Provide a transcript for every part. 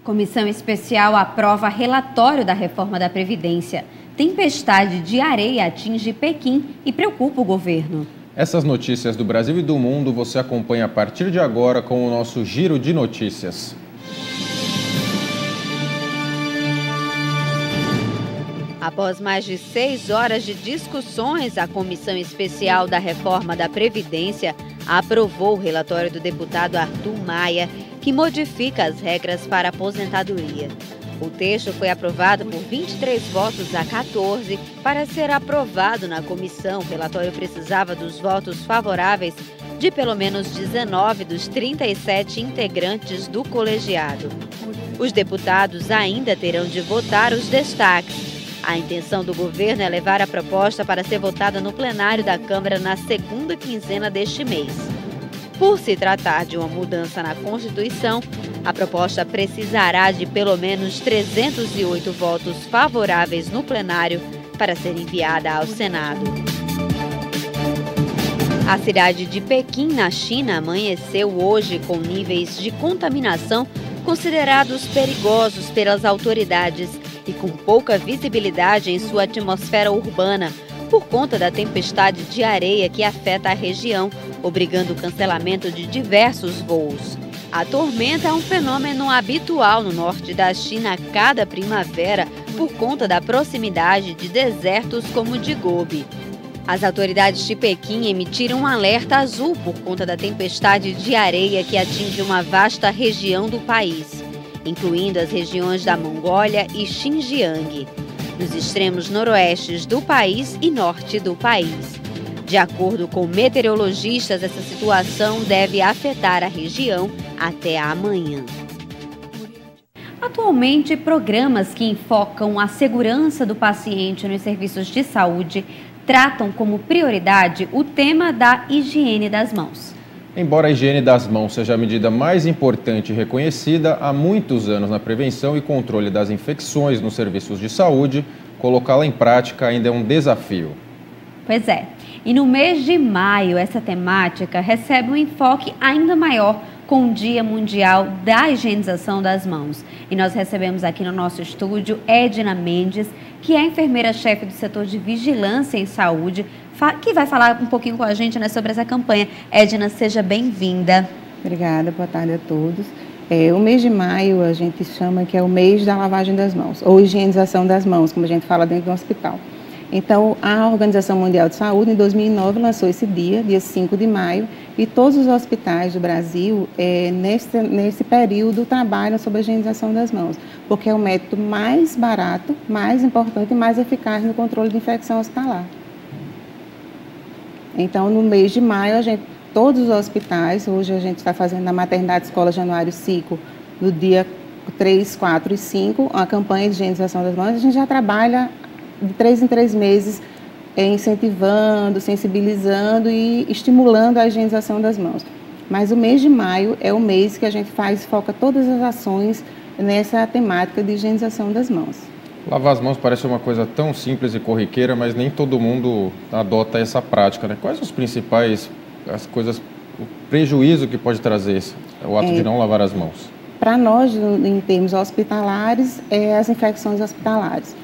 Comissão especial aprova relatório da reforma da Previdência. Tempestade de areia atinge Pequim e preocupa o governo. Essas notícias do Brasil e do mundo você acompanha a partir de agora com o nosso Giro de Notícias. Após mais de 6 horas de discussões, a Comissão Especial da Reforma da Previdência aprovou o relatório do deputado Arthur Maia, que modifica as regras para a aposentadoria. O texto foi aprovado por 23 votos a 14. Para ser aprovado na comissão, o relatório precisava dos votos favoráveis de pelo menos 19 dos 37 integrantes do colegiado. Os deputados ainda terão de votar os destaques. A intenção do governo é levar a proposta para ser votada no plenário da Câmara na segunda quinzena deste mês. Por se tratar de uma mudança na Constituição, a proposta precisará de pelo menos 308 votos favoráveis no plenário para ser enviada ao Senado. A cidade de Pequim, na China, amanheceu hoje com níveis de contaminação considerados perigosos pelas autoridades e com pouca visibilidade em sua atmosfera urbana, por conta da tempestade de areia que afeta a região, obrigando o cancelamento de diversos voos. A tormenta é um fenômeno habitual no norte da China a cada primavera por conta da proximidade de desertos como o de Gobi. As autoridades de Pequim emitiram um alerta azul por conta da tempestade de areia que atinge uma vasta região do país, incluindo as regiões da Mongólia e Xinjiang, nos extremos noroestes do país e norte do país. De acordo com meteorologistas, essa situação deve afetar a região até amanhã. Atualmente, programas que enfocam a segurança do paciente nos serviços de saúde tratam como prioridade o tema da higiene das mãos. Embora a higiene das mãos seja a medida mais importante e reconhecida há muitos anos na prevenção e controle das infecções nos serviços de saúde, colocá-la em prática ainda é um desafio. Pois é. E no mês de maio, essa temática recebe um enfoque ainda maior com o Dia Mundial da Higienização das Mãos. E nós recebemos aqui no nosso estúdio Edna Mendes, que é enfermeira-chefe do setor de vigilância em saúde, que vai falar um pouquinho com a gente, né, sobre essa campanha. Edna, seja bem-vinda. Obrigada, boa tarde a todos. O mês de maio a gente chama que é o mês da lavagem das mãos, ou higienização das mãos, como a gente fala dentro do hospital. Então, a Organização Mundial de Saúde, em 2009, lançou esse dia 5 de maio, e todos os hospitais do Brasil, nesse período, trabalham sobre a higienização das mãos, porque é o método mais barato, mais importante e mais eficaz no controle de infecção hospitalar. Então, no mês de maio, todos os hospitais, hoje a gente está fazendo na Maternidade Escola Januário Sico, no dia 3, 4 e 5, a campanha de higienização das mãos. A gente já trabalha de 3 em 3 meses, incentivando, sensibilizando e estimulando a higienização das mãos. Mas o mês de maio é o mês que a gente foca todas as ações nessa temática de higienização das mãos. Lavar as mãos parece uma coisa tão simples e corriqueira, mas nem todo mundo adota essa prática, né? Quais os principais, o prejuízo que pode trazer o ato de não lavar as mãos? Para nós, em termos hospitalares, as infecções hospitalares.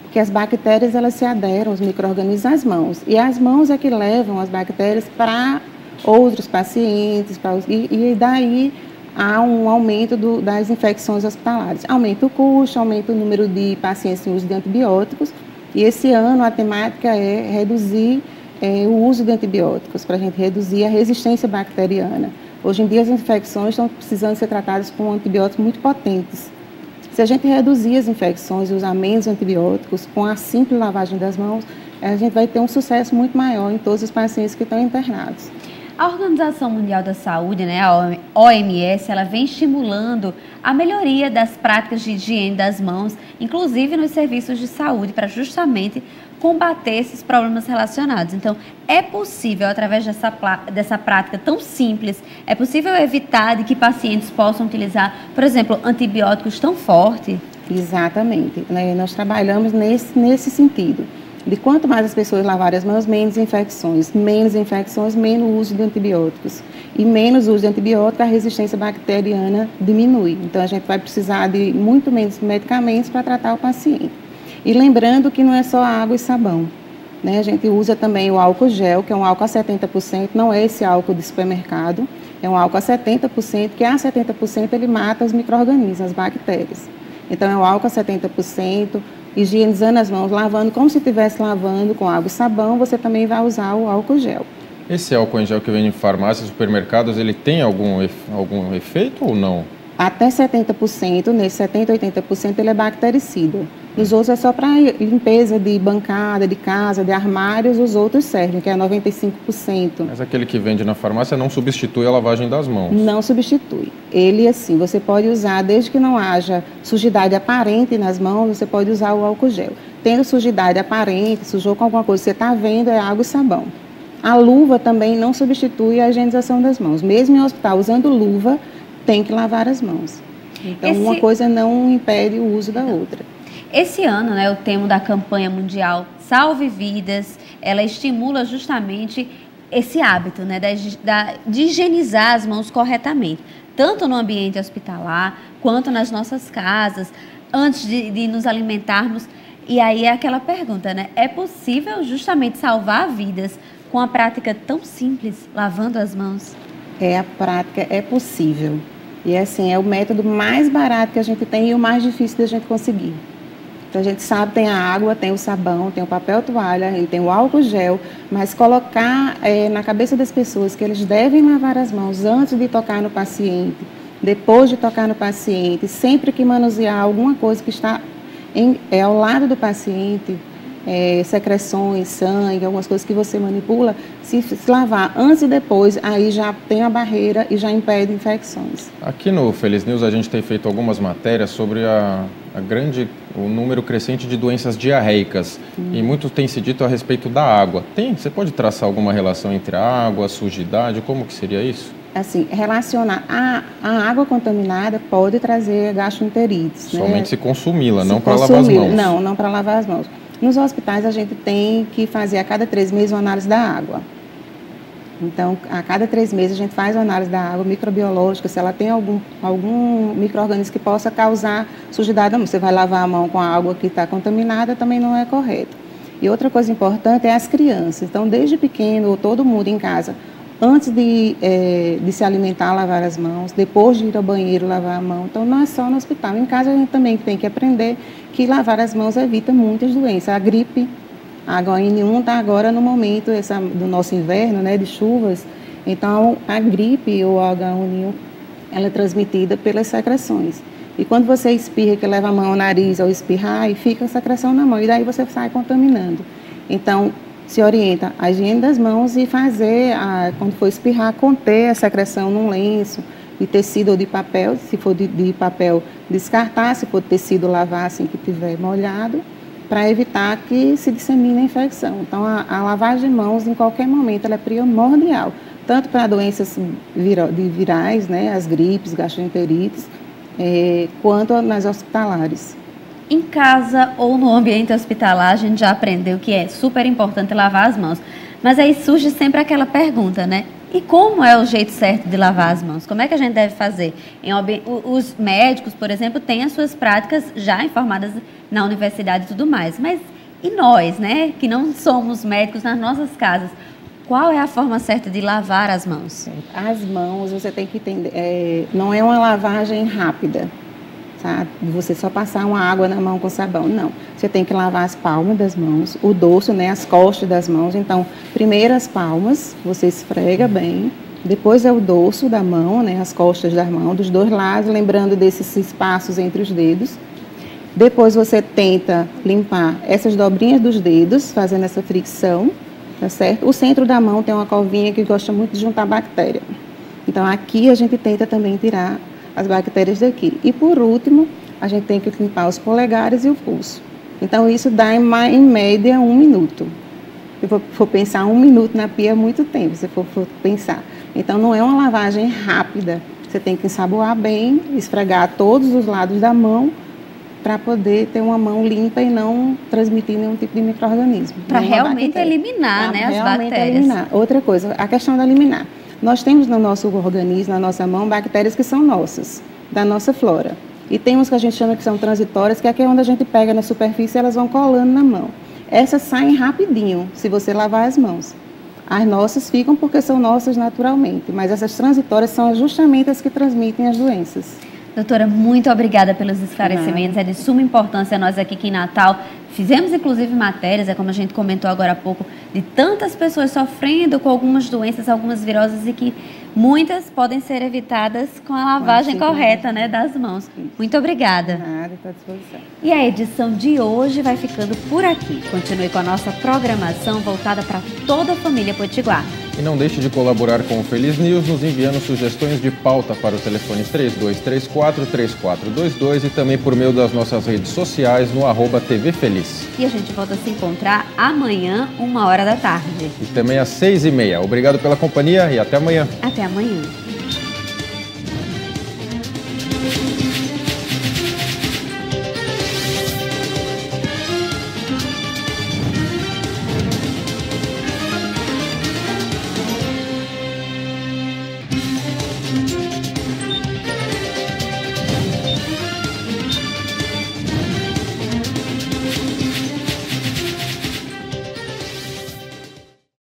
Porque as bactérias, elas se aderam, os micro-organismos, às mãos. E as mãos é que levam as bactérias para outros pacientes, e daí há um aumento das infecções hospitalares. Aumenta o custo, aumenta o número de pacientes em uso de antibióticos. E esse ano a temática é reduzir o uso de antibióticos, para a gente reduzir a resistência bacteriana. Hoje em dia as infecções estão precisando ser tratadas com antibióticos muito potentes. Se a gente reduzir as infecções e usar menos antibióticos, com a simples lavagem das mãos, a gente vai ter um sucesso muito maior em todos os pacientes que estão internados. A Organização Mundial da Saúde, né, a OMS, ela vem estimulando a melhoria das práticas de higiene das mãos, inclusive nos serviços de saúde, para justamente combater esses problemas relacionados. Então, é possível, através dessa prática tão simples, é possível evitar de que pacientes possam utilizar, por exemplo, antibióticos tão fortes? Exatamente. Nós trabalhamos nesse sentido. De quanto mais as pessoas lavarem as mãos, menos infecções, menos uso de antibióticos. E menos uso de antibiótico, a resistência bacteriana diminui. Então, a gente vai precisar de muito menos medicamentos para tratar o paciente. E lembrando que não é só água e sabão, né? A gente usa também o álcool gel, que é um álcool a 70%, não é esse álcool de supermercado, é um álcool a 70%, que a 70% ele mata os micro-organismos, as bactérias. Então, é o álcool a 70%, higienizando as mãos, lavando como se estivesse lavando com água e sabão, você também vai usar o álcool gel. Esse álcool em gel que vem em farmácias, supermercados, ele tem algum efeito ou não? Até 70%, nesse 70%, 80% ele é bactericida. Os outros é só para limpeza de bancada, de casa, de armários, os outros servem, que é 95%. Mas aquele que vende na farmácia não substitui a lavagem das mãos? Não substitui. Ele, assim, você pode usar, desde que não haja sujidade aparente nas mãos, você pode usar o álcool gel. Tendo sujidade aparente, sujou com alguma coisa que você está vendo, é água e sabão. A luva também não substitui a higienização das mãos. Mesmo em hospital, usando luva, tem que lavar as mãos. Então, uma coisa não impede o uso da outra. Esse ano, né, o tema da campanha mundial Salve Vidas, ela estimula justamente esse hábito, né, de higienizar as mãos corretamente, tanto no ambiente hospitalar, quanto nas nossas casas, antes de nos alimentarmos. E aí é aquela pergunta, né, é possível justamente salvar vidas com a prática tão simples, lavando as mãos? A prática é possível. E assim, é o método mais barato que a gente tem e o mais difícil da gente conseguir. Então, a gente sabe, tem a água, tem o sabão, tem o papel toalha, tem o álcool gel, mas colocar na cabeça das pessoas que eles devem lavar as mãos antes de tocar no paciente, depois de tocar no paciente, sempre que manusear alguma coisa que está ao lado do paciente, secreções, sangue, algumas coisas que você manipula, se lavar antes e depois, aí já tem a barreira e já impede infecções. Aqui no Feliz News a gente tem feito algumas matérias sobre o número crescente de doenças diarreicas e muito tem se dito a respeito da água. Você pode traçar alguma relação entre a água, a sujidade, como que seria isso? Assim, relacionar a água contaminada pode trazer gastroenterites. Somente, né? Se consumi-la, não para lavar as mãos. Não para lavar as mãos. Nos hospitais, a gente tem que fazer a cada 3 meses uma análise da água. Então, a cada 3 meses, a gente faz uma análise da água microbiológica, se ela tem algum micro-organismo que possa causar sujidade. Você vai lavar a mão com a água que está contaminada, também não é correto. E outra coisa importante é as crianças. Então, desde pequeno, todo mundo em casa, antes de se alimentar, lavar as mãos, depois de ir ao banheiro, lavar a mão. Então, não é só no hospital. Em casa, a gente também tem que aprender que lavar as mãos evita muitas doenças. A gripe, a H1N1 está agora no momento do nosso inverno, né, de chuvas. Então, a gripe ou a H1N1, ela é transmitida pelas secreções. E quando você espirra, que leva a mão ao nariz ao espirrar, e fica a secreção na mão, e daí você sai contaminando. Então, se orienta a higiene das mãos e fazer, quando for espirrar, conter a secreção num lenço, de tecido ou de papel, se for de papel, descartar, se for de tecido, lavar assim que estiver molhado, para evitar que se dissemine a infecção. Então, a lavagem de mãos, em qualquer momento, ela é primordial, tanto para doenças virais, né, as gripes, gastroenterites, quanto nas hospitalares. Em casa ou no ambiente hospitalar, a gente já aprendeu que é super importante lavar as mãos. Mas aí surge sempre aquela pergunta, né? E como é o jeito certo de lavar as mãos? Como é que a gente deve fazer? Os médicos, por exemplo, têm as suas práticas já informadas na universidade e tudo mais. Mas e nós, né? Que não somos médicos nas nossas casas. Qual é a forma certa de lavar as mãos? As mãos, você tem que entender, não é uma lavagem rápida. Sabe? Você só passar uma água na mão com sabão, não. Você tem que lavar as palmas das mãos, o dorso, né, as costas das mãos. Então, primeiro as palmas, você esfrega bem, depois é o dorso da mão, né, as costas da mão, dos dois lados, lembrando desses espaços entre os dedos. Depois você tenta limpar essas dobrinhas dos dedos, fazendo essa fricção, tá certo? O centro da mão tem uma covinha que gosta muito de juntar bactéria. Então, aqui a gente tenta também tirar as bactérias daqui. E por último, a gente tem que limpar os polegares e o pulso. Então, isso dá em média 1 minuto. Se for pensar 1 minuto na pia é muito tempo, se for pensar. Então, não é uma lavagem rápida. Você tem que ensaboar bem, esfregar todos os lados da mão para poder ter uma mão limpa e não transmitir nenhum tipo de micro-organismo. Para realmente eliminar, né, as bactérias. Eliminar. Outra coisa, a questão da eliminar. Nós temos no nosso organismo, na nossa mão, bactérias que são nossas, da nossa flora. E tem uns que a gente chama que são transitórias, que é onde a gente pega na superfície e elas vão colando na mão. Essas saem rapidinho, se você lavar as mãos. As nossas ficam porque são nossas naturalmente, mas essas transitórias são justamente as que transmitem as doenças. Doutora, muito obrigada pelos esclarecimentos, é de suma importância nós aqui em Natal. Fizemos inclusive matérias, como a gente comentou agora há pouco, de tantas pessoas sofrendo com algumas doenças, algumas viroses e que muitas podem ser evitadas com a lavagem correta, né, das mãos. Muito obrigada. Nada, estou à disposição. E a edição de hoje vai ficando por aqui. Continue com a nossa programação voltada para toda a família Potiguar. E não deixe de colaborar com o Feliz News, nos enviando sugestões de pauta para o telefone 3234-3422 e também por meio das nossas redes sociais no @TV Feliz. E a gente volta a se encontrar amanhã, 1h da tarde. E também às 6h30. Obrigado pela companhia e até amanhã. Até amanhã.